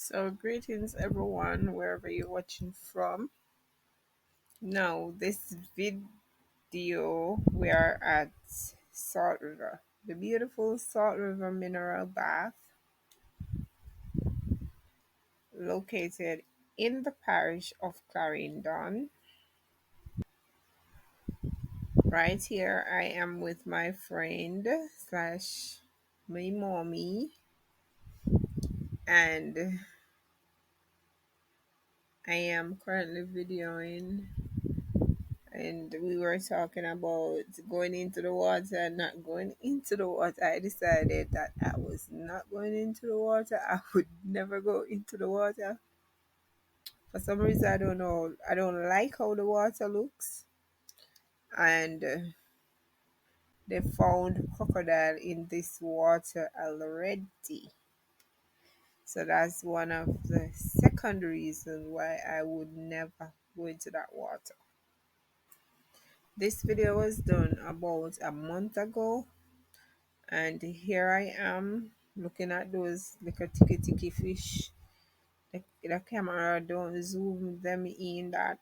So, greetings everyone, wherever you're watching from. Now, this video, we are at Salt River, the beautiful Salt River mineral bath, located in the parish of Clarendon. Right here, I am with my friend slash my mommy, and I am currently videoing, and we were talking about going into the water and not going into the water. I decided that I was not going into the water. I would never go into the water. For some reason, I don't know. I don't like how the water looks. And they found crocodile in this water already. So that's one of the second reasons why I would never go into that water. This video was done about a month ago, and here I am looking at those little tiki fish. The camera don't zoom them in that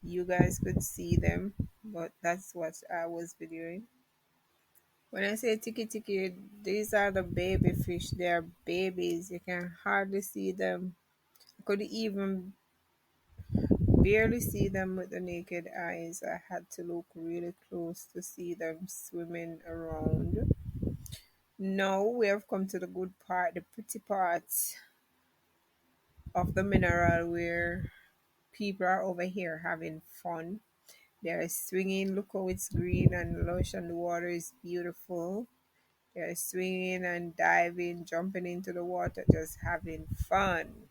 you guys could see them, but that's what I was videoing. When I say tiki, these are the baby fish. They are babies. You can hardly see them. I could even barely see them with the naked eyes. I had to look really close to see them swimming around. Now we have come to the good part, the pretty parts of the mineral, where people are over here having fun. They're swinging. Look how it's green and lush, and the water is beautiful. They're swinging and diving, jumping into the water, just having fun.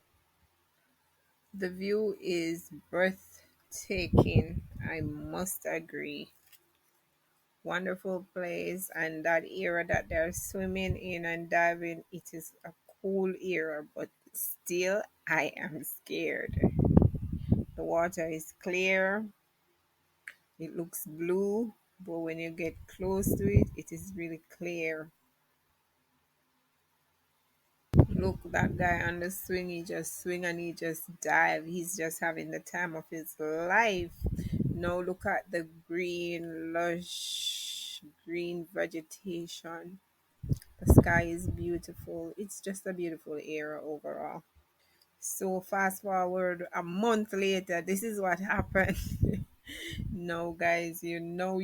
The view is breathtaking, I must agree. Wonderful place, and that area that they're swimming in and diving, it is a cool area, but still I am scared. The water is clear, it looks blue, but when you get close to it, it is really clear. Look, that guy on the swing, he just swing and he just dive. He's just having the time of his life. Now look at the green, lush green vegetation. The sky is beautiful. It's just a beautiful area overall. So fast forward a month later, this is what happened. No, guys, you know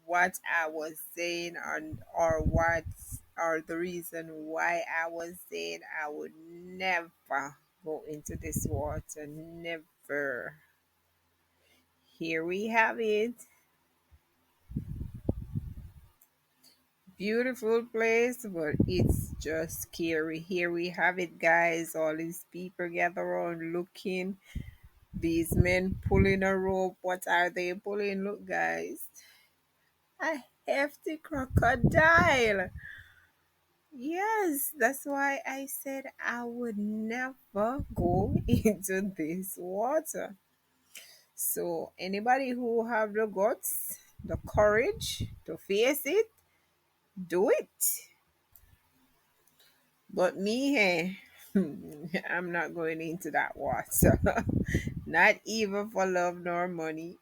what I was saying, or the reason why I was saying I would never go into this water. Never. Here we have it. Beautiful place, but it's just scary. Here we have it, guys. All these people gather around looking. These men pulling a rope. What are they pulling? Look, guys. A hefty crocodile. Yes, that's why I said I would never go into this water. So anybody who have the guts, the courage to face it, do it. But me, hey, I'm not going into that water. Not even for love nor money.